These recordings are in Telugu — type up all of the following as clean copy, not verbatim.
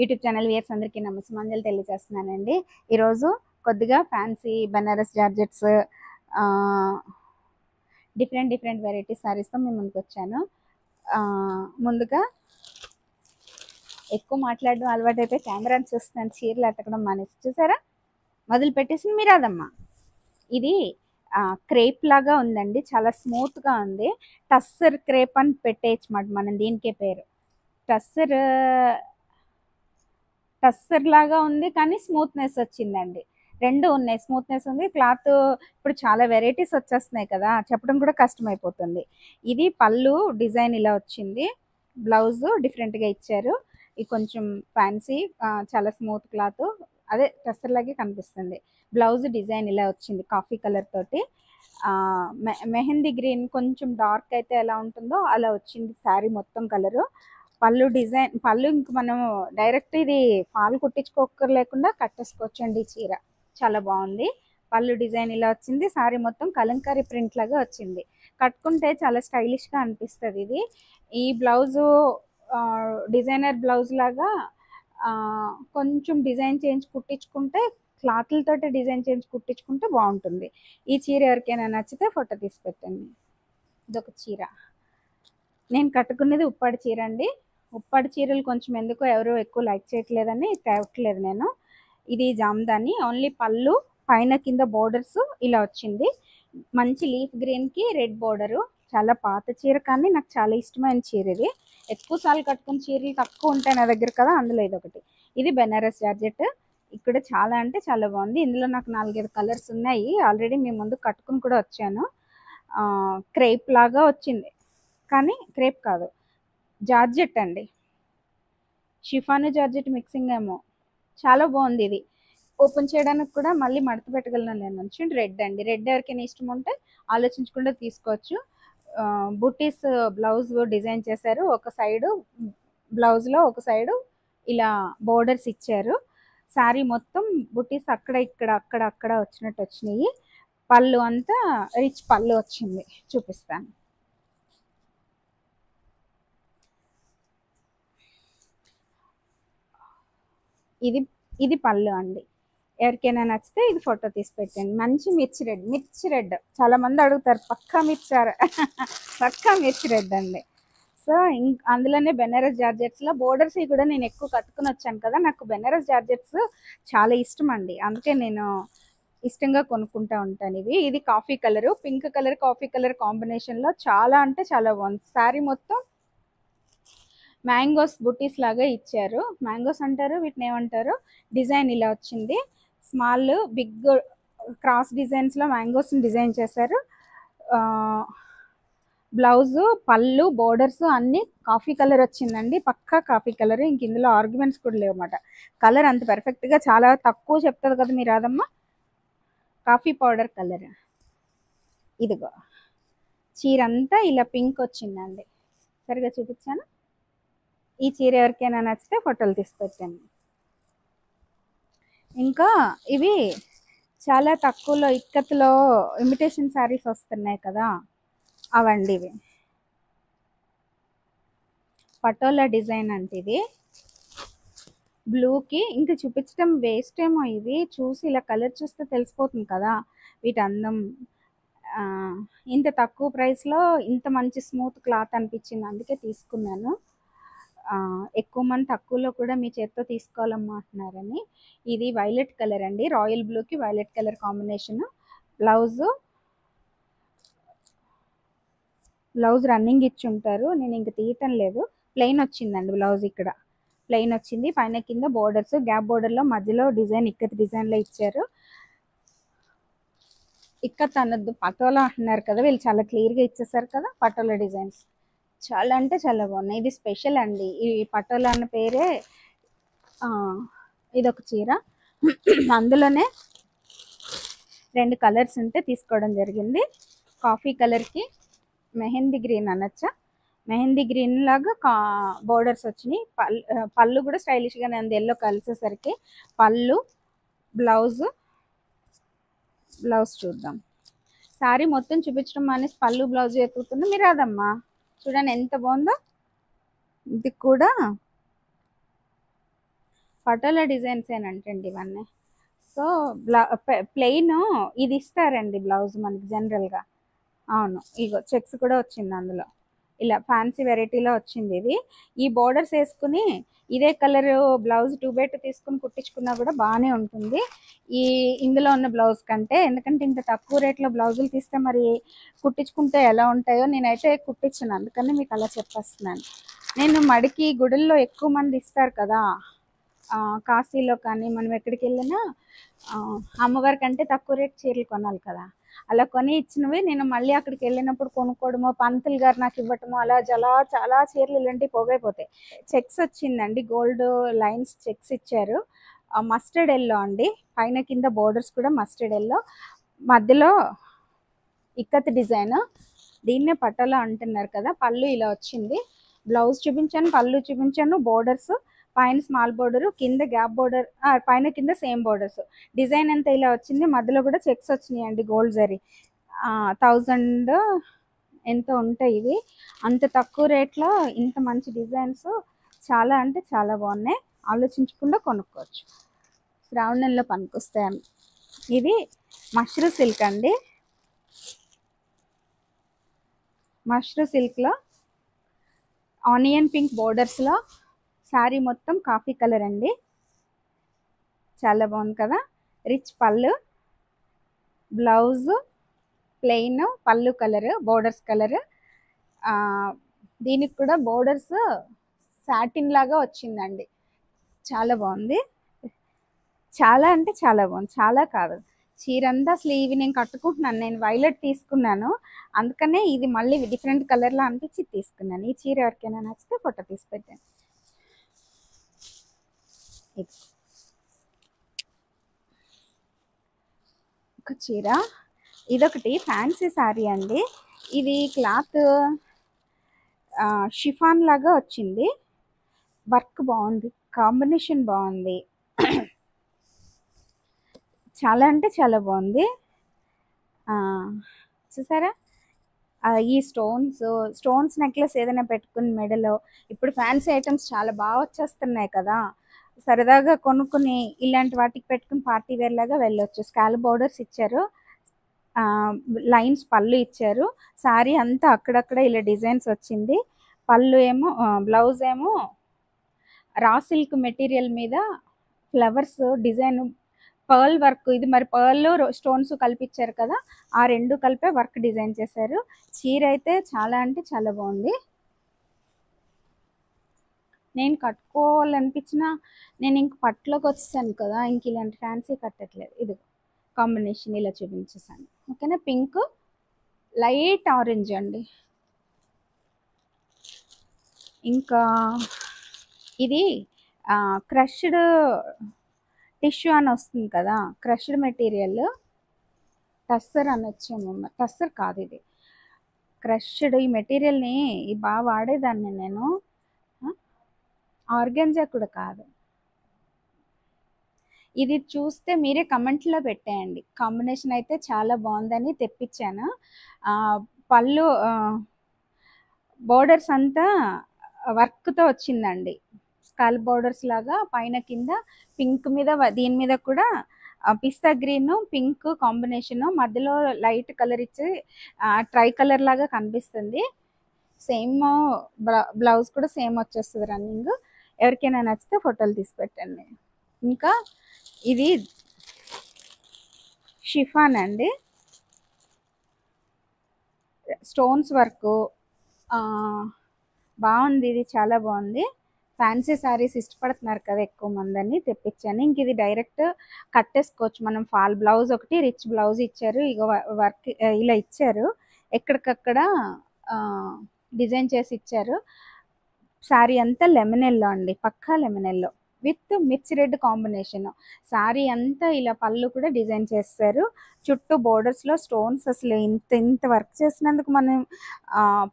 యూట్యూబ్ ఛానల్ వ్యూయర్స్ అందరికీ నమస్కారాలు తెలియజేస్తున్నానండి. ఈరోజు కొద్దిగా fancy Banaras georgettes different variety సారీస్తో మేము ముందుకు వచ్చాను. ముందుగా ఎక్కువ మాట్లాడడం అలవాటు అయితే కెమెరాని చూస్తున్నాను, చీరలు ఎత్తకడం మానేసి. చూసారా, మొదలు పెట్టేసి మీరు అదమ్మా. ఇది క్రేప్ లాగా ఉందండి, చాలా స్మూత్గా ఉంది. టస్సర్ క్రేప్ అని పెట్టేయచ్చు మాట మనం, దీనికే పేరు టస్సర్ లాగా ఉంది, కానీ స్మూత్నెస్ వచ్చిందండి. రెండు ఉన్నాయి, స్మూత్నెస్ ఉంది. క్లాత్ ఇప్పుడు చాలా వెరైటీస్ వచ్చేస్తున్నాయి కదా, చెప్పడం కూడా కష్టమైపోతుంది. ఇది పళ్ళు డిజైన్ ఇలా వచ్చింది, బ్లౌజ్ డిఫరెంట్గా ఇచ్చారు. ఇది కొంచెం ఫ్యాన్సీ, చాలా స్మూత్ క్లాత్, అదే టస్సర్ లాగే కనిపిస్తుంది. బ్లౌజ్ డిజైన్ ఇలా వచ్చింది కాఫీ కలర్ తోటి. మెహందీ గ్రీన్ కొంచెం డార్క్ అయితే ఎలా ఉంటుందో అలా వచ్చింది శారీ మొత్తం కలరు. పళ్ళు డిజైన్, పళ్ళు ఇంక మనం డైరెక్ట్ ఇది ఫాల్ కుట్టించుకోకర్ లేకుండా కట్టేసుకోవచ్చండి. ఈ చీర చాలా బాగుంది. పళ్ళు డిజైన్ ఇలా వచ్చింది, శారీ మొత్తం కలంకారీ ప్రింట్ లాగా వచ్చింది. కట్టుకుంటే చాలా స్టైలిష్గా అనిపిస్తుంది ఇది. ఈ బ్లౌజు డిజైనర్ బ్లౌజ్ లాగా కొంచెం డిజైన్ చేంజ్ కుట్టించుకుంటే, క్లాత్లతోటి డిజైన్ చేంజ్ కుట్టించుకుంటే బాగుంటుంది. ఈ చీర ఎవరికైనా నచ్చితే ఫోటో తీసి పెట్టండి. ఇదొక చీర, నేను కట్టుకునేది ఉప్పాడి చీర అండి. ఉప్పాడి చీరలు కొంచెం ఎందుకో ఎవరు ఎక్కువ లైక్ చేయట్లేదని తేవట్లేదు నేను. ఇది జామ్దాని, ఓన్లీ పళ్ళు పైన కింద బోర్డర్స్ ఇలా వచ్చింది. మంచి లీఫ్ గ్రీన్కి రెడ్ బోర్డరు. చాలా పాత చీర, కానీ నాకు చాలా ఇష్టమైన చీర ఇది. ఎక్కువ సార్లు కట్టుకున్న చీరలు తక్కువ ఉంటాయి నా దగ్గర కదా, అందులో ఇది ఒకటి. ఇది బెనారస్ జార్జెట్. ఇక్కడ చాలా అంటే చాలా బాగుంది. ఇందులో నాకు 4-5 కలర్స్ ఉన్నాయి. ఆల్రెడీ మీ ముందు కట్టుకుని కూడా వచ్చాను. క్రేప్ లాగా వచ్చింది, కానీ క్రేప్ కాదు, జార్జెట్ అండి. షిఫాను జార్జెట్ మిక్సింగ్ ఏమో. చాలా బాగుంది ఇది. ఓపెన్ చేయడానికి కూడా మళ్ళీ మడత పెట్టగలను నేను. నుంచి రెడ్ అండి, రెడ్ ఎవరికైనా ఇష్టం ఉంటే ఆలోచించకుండా తీసుకోవచ్చు. బుటీస్ బ్లౌజ్ డిజైన్ చేశారు. ఒక సైడు బ్లౌజ్లో ఒక సైడు ఇలా బోర్డర్స్ ఇచ్చారు. శారీ మొత్తం బుటీస్ అక్కడ అక్కడ వచ్చినట్టు వచ్చినాయి. పళ్ళు అంతా రిచ్ పళ్ళు వచ్చింది, చూపిస్తాను. ఇది పళ్ళు అండి. ఎవరికైనా నచ్చితే ఇది ఫోటో తీసి పెట్టండి. మంచి మిర్చి రెడ్ చాలా మంది అడుగుతారు. పక్కా మిర్చి రెడ్ అండి. సో అందులోనే బెనారస్ జార్జెట్స్లో బోర్డర్స్ కూడా నేను ఎక్కువ కట్టుకుని వచ్చాను కదా, నాకు బెనారస్ జార్జెట్స్ చాలా ఇష్టం అండి. అందుకే నేను ఇష్టంగా కొనుక్కుంటా ఉంటాను ఇవి. ఇది coffee colour, pink colour coffee colour కాంబినేషన్లో చాలా అంటే చాలా బాగుంది. శారీ మొత్తం మ్యాంగోస్ బుటీస్ లాగా ఇచ్చారు. మ్యాంగోస్ అంటారు, వీటిని ఏమంటారు. డిజైన్ ఇలా వచ్చింది. స్మాల్ బిగ్ క్రాస్ డిజైన్స్లో మ్యాంగోస్ని డిజైన్ చేశారు. బ్లౌజు పళ్ళు బోర్డర్స్ అన్నీ కాఫీ కలర్ వచ్చిందండి, పక్కా కాఫీ కలర్. ఇంక ఇందులో ఆర్గ్యుమెంట్స్ కూడా లేవు అన్నమాట. కలర్ అంత పర్ఫెక్ట్గా, చాలా తక్కువ చెప్తుంది కదా మీరు రాదమ్మా. Coffee powder colour. ఇదిగో చీర అంతా ఇలా పింక్ వచ్చిందండి. సరిగా చూపించాను. ఈ చీర ఎవరికైనా నచ్చితే ఫోటోలు తీసి పెట్టండి. ఇంకా ఇవి చాలా తక్కువలో ఇక్కత్లో ఇమిటేషన్ శారీస్ వస్తున్నాయి కదా, అవండి ఇవి. పటోలా డిజైన్ అంటే ఇది బ్లూకి. ఇంకా చూపించడం వేస్ట్ ఏమో, ఇవి చూసి ఇలా కలర్ చూస్తే తెలిసిపోతుంది కదా వీటి అందం. ఇంత తక్కువ ప్రైస్లో ఇంత మంచి స్మూత్ క్లాత్ అనిపించింది, అందుకే తీసుకున్నాను. ఎక్కువ మంది తక్కువలో కూడా మీ చేత్తో తీసుకోవాలమ్మా అంటున్నారని. ఇది వైలెట్ కలర్ అండి, రాయల్ బ్లూకి violet colour combination. Blouse running ఇచ్చి ఉంటారు, నేను ఇంక తీయటం లేదు. ప్లెయిన్ వచ్చిందండి బ్లౌజ్, ఇక్కడ ప్లెయిన్ వచ్చింది. పైన కింద బోర్డర్స్, గ్యాప్ బోర్డర్లో మధ్యలో డిజైన్ ఇక్కత్ డిజైన్లో ఇచ్చారు. ఇక్కత్ అనొద్దు, పటోలా అంటున్నారు కదా వీళ్ళు, చాలా క్లియర్గా ఇచ్చేసారు కదా. పటోలా డిజైన్స్ చాలా అంటే చాలా బాగున్నాయి. ఇది స్పెషల్ అండి, ఈ పటోలా అన్న పేరే. ఇదొక చీర, అందులోనే 2 కలర్స్ ఉంటే తీసుకోవడం జరిగింది. కాఫీ కలర్కి మెహందీ గ్రీన్ అనొచ్చా, మెహందీ గ్రీన్ లాగా బోర్డర్స్ వచ్చినాయి. పళ్ళు కూడా స్టైలిష్గానే ఉంది, ఎల్లో కలిసేసరికి. పళ్ళు బ్లౌజ్ చూద్దాం. శారీ మొత్తం చూపించడం మానేసి పళ్ళు బ్లౌజ్ ఎత్తుకుతుంది మీరు అదమ్మా. చూడండి ఎంత బాగుందో. ఇది కూడా పటోలా డిజైన్స్ ఏనంటండి ఇవన్నీ. సో ప్లెయిన్ ఇది ఇస్తారండి బ్లౌజ్ మనకి జనరల్గా. అవును, ఇగో చెక్స్ కూడా వచ్చింది అందులో, ఇలా ఫ్యాన్సీ వెరైటీలో వచ్చింది ఇది. ఈ బోర్డర్స్ వేసుకుని ఇదే కలర్ బ్లౌజ్ 2x2 తీసుకుని కుట్టించుకున్నా కూడా బాగానే ఉంటుంది ఈ ఇందులో ఉన్న బ్లౌజ్ కంటే. ఎందుకంటే ఇంత తక్కువ రేట్లో బ్లౌజులు తీస్తే మరి కుట్టించుకుంటే ఎలా ఉంటాయో, నేనైతే కుట్టించాను అందుకని మీకు అలా చెప్పేస్తున్నాను. నేను మడికి గుడుల్లో ఎక్కువ మంది ఇస్తారు కదా, కాశీలో కానీ మనం ఎక్కడికి వెళ్ళినా అమ్మవారి కంటే తక్కువ రేట్ చీరలు కొనాలి కదా, అలా కొని ఇచ్చినవి నేను మళ్ళీ అక్కడికి వెళ్ళినప్పుడు కొనుక్కోవడమో, పంతులు గారు నాకు ఇవ్వటమో, అలా చాలా చీరలు ఇలాంటివి పోగైపోతాయి. చెక్స్ వచ్చిందండి, గోల్డ్ లైన్స్ చెక్స్ ఇచ్చారు. మస్టర్డ్ ఎల్లో అండి, పైన కింద బోర్డర్స్ కూడా మస్టర్డ్ ఎల్లో, మధ్యలో ఇక్కత్ డిజైన్. దీన్నే పటోలా అంటున్నారు కదా. పళ్ళు ఇలా వచ్చింది, బ్లౌజ్ చూపించాను, పళ్ళు చూపించాను, బోర్డర్స్ పైన స్మాల్ బోర్డర్, కింద గ్యాప్ బోర్డర్, పైన కింద సేమ్ బోర్డర్స్. డిజైన్ అంతా ఇలా వచ్చింది, మధ్యలో కూడా చెక్స్ వచ్చినాయండి గోల్డ్ జరీ. 1000 ఎంత ఉంటాయి ఇవి. అంత తక్కువ రేట్లో ఇంత మంచి డిజైన్స్ చాలా అంటే చాలా బాగున్నాయి, ఆలోచించకుండా కొనుక్కోవచ్చు, శ్రావణంలో పనికొస్తాయి. ఇది మష్రూ సిల్క్ అండి, మష్రూ సిల్క్లో ఆనియన్ పింక్ బోర్డర్స్లో శారీ మొత్తం కాఫీ కలర్ అండి, చాలా బాగుంది కదా. రిచ్ పళ్ళు, బ్లౌజ్ ప్లెయిన్, పళ్ళు కలర్, బోర్డర్స్ కలర్. దీనికి కూడా బోర్డర్స్ సాటిన్ లాగా వచ్చిందండి, చాలా బాగుంది. చాలా అంటే చాలా బాగుంది, చాలా కాదు చీరంతా. అసలు ఇవి నేను కట్టుకుంటున్నాను, నేను వైలెట్ తీసుకున్నాను అందుకనే ఇది మళ్ళీ డిఫరెంట్ కలర్లో అనిపించి తీసుకున్నాను. ఈ చీర ఎవరికైనా నచ్చితే ఫోటో తీసి పెట్టాను. ఒక చీర, ఇదొకటి ఫ్యాన్సీ శారీ అండి. ఇది క్లాత్ షిఫాన్ లాగా వచ్చింది, వర్క్ బాగుంది, కాంబినేషన్ బాగుంది, చాలా అంటే చాలా బాగుంది. చూసారా ఈ స్టోన్స్ నెక్లెస్ ఏదైనా పెట్టుకుని మెడలో, ఇప్పుడు ఫ్యాన్సీ ఐటమ్స్ చాలా బాగా వచ్చేస్తున్నాయి కదా, సరదాగా కొనుక్కుని ఇలాంటి వాటికి పెట్టుకుని పార్టీ వేర్ లాగా వెళ్ళొచ్చు. స్కాల్ బోర్డర్స్ ఇచ్చారు, లైన్స్ పళ్ళు ఇచ్చారు, శారీ అంతా అక్కడక్కడ ఇలా డిజైన్స్ వచ్చింది. పళ్ళు ఏమో, బ్లౌజ్ ఏమో రా సిల్క్ మెటీరియల్ మీద ఫ్లవర్స్ డిజైన్, పర్ల్ వర్క్. ఇది మరి పర్ల్ స్టోన్స్ కల్పించారు కదా, ఆ రెండు కలిపే వర్క్ డిజైన్ చేశారు. చీర అయితే చాలా అంటే చాలా బాగుంది, నేను కట్టుకోవాలనిపించిన, నేను ఇంక పట్టులోకి వచ్చేసాను కదా, ఇంక ఇలాంటి ఫ్యాన్సీ కట్టట్లేదు. ఇది కాంబినేషన్ ఇలా చూపించేసాను, ఓకేనా. పింక్ లైట్ ఆరెంజ్ అండి. ఇంకా ఇది క్రష్డ్ టిష్యూ అని వస్తుంది కదా, క్రష్డ్ మెటీరియల్, టస్సర్ అనొచ్చేమో, టస్సర్ కాదు ఇది క్రష్డ్. ఈ మెటీరియల్ని బాగా వాడేదాన్ని నేను, ఆర్గెన్జా కూడా కాదు. ఇది చూస్తే మీరే కమెంట్లో పెట్టేయండి, కాంబినేషన్ అయితే చాలా బాగుందని తెప్పించాను. పళ్ళు బోర్డర్స్ అంతా వర్క్తో వచ్చిందండి, స్కాల్ బోర్డర్స్ లాగా పైన కింద పింక్ మీద, దీని మీద కూడా పిస్తా గ్రీన్ పింక్ కాంబినేషన్, మధ్యలో లైట్ కలర్ ఇచ్చి ట్రై కలర్ లాగా కనిపిస్తుంది. సేమ్ బ్లౌజ్ కూడా సేమ్ వచ్చేస్తుంది రన్నింగ్. ఎవరికైనా నచ్చితే ఫోటోలు తీసి పెట్టండి. ఇంకా ఇది షిఫాన్ అండి, స్టోన్స్ వర్క్ బాగుంది, ఇది చాలా బాగుంది. ఫ్యాన్సీ శారీస్ ఇష్టపడుతున్నారు కదా ఎక్కువ మందని తెప్పించాను. ఇంక ఇది డైరెక్ట్ కట్టేసుకోవచ్చు మనం. ఫాల్ బ్లౌజ్ ఒకటి, రిచ్ బ్లౌజ్ ఇచ్చారు, ఇక వర్క్ ఇలా ఇచ్చారు, ఎక్కడికక్కడ డిజైన్ చేసి ఇచ్చారు. శారీ అంతా లెమన్ ఎల్లో అండి, పక్కా లెమన్ ఎల్లో విత్ మిర్చి రెడ్ కాంబినేషన్. శారీ అంతా ఇలా పళ్ళు కూడా డిజైన్ చేస్తారు, చుట్టూ బోర్డర్స్లో స్టోన్స్. అసలు ఇంత వర్క్ చేసినందుకు మనం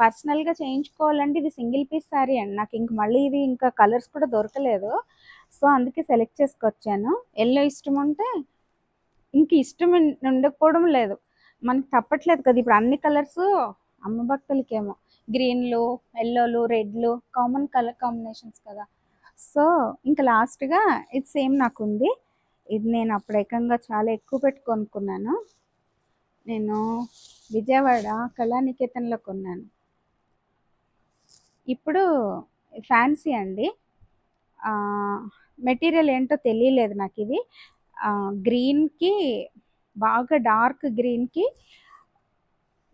పర్సనల్గా చేయించుకోవాలంటే ఇది సింగిల్ పీస్ శారీ అండి. నాకు ఇంక మళ్ళీ ఇది ఇంకా కలర్స్ కూడా దొరకలేదు, సో అందుకే సెలెక్ట్ చేసుకొచ్చాను. ఎల్లో ఇష్టం ఉంటే, ఇంక ఇష్టం ఉండకపోవడం లేదు, మనకి తప్పట్లేదు కదా. ఇప్పుడు అన్ని కలర్స్ అమ్మ భక్తులకేమో గ్రీన్లు, ఎల్లోలు, రెడ్లు కామన్ కలర్ కాంబినేషన్స్ కదా, సో ఇంకా లాస్ట్గా ఇది సేమ్ నాకు ఉంది. ఇది నేను అప్పుడు ఏకంగా చాలా ఎక్కువ పెట్టి కొనుక్కున్నాను. నేను విజయవాడ కళానికేతన్లో కొన్నాను. ఇప్పుడు ఫ్యాన్సీ అండి. మెటీరియల్ ఏంటో తెలియలేదు నాకు. ఇది గ్రీన్కి, బాగా డార్క్ గ్రీన్కి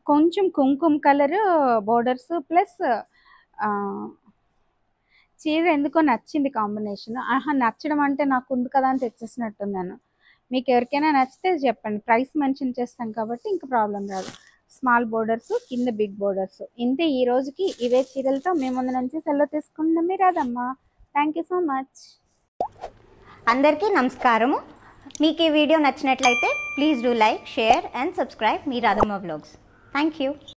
కొంచెం కుంకుమ కలర్ బోర్డర్స్ ప్లస్ చీర ఎందుకో నచ్చింది కాంబినేషన్. నచ్చడం అంటే నాకు ఉంది కదా అని తెచ్చేసినట్టున్నాను. మీకు ఎవరికైనా నచ్చితే చెప్పండి, ప్రైస్ మెన్షన్ చేస్తాం కాబట్టి ఇంకా ప్రాబ్లం రాదు. స్మాల్ బోర్డర్స్, కింద బిగ్ బోర్డర్స్. ఇంతే ఈ రోజుకి. ఇవే చీరలతో మేము ముందు నుంచి సెలవు తీసుకుంటాం. మీ Radhamma. Thank you so much. అందరికీ నమస్కారము. మీకు ఈ వీడియో నచ్చినట్లయితే please do like, share and subscribe మీ రాధమ్మ వ్లాగ్స్. Thank you.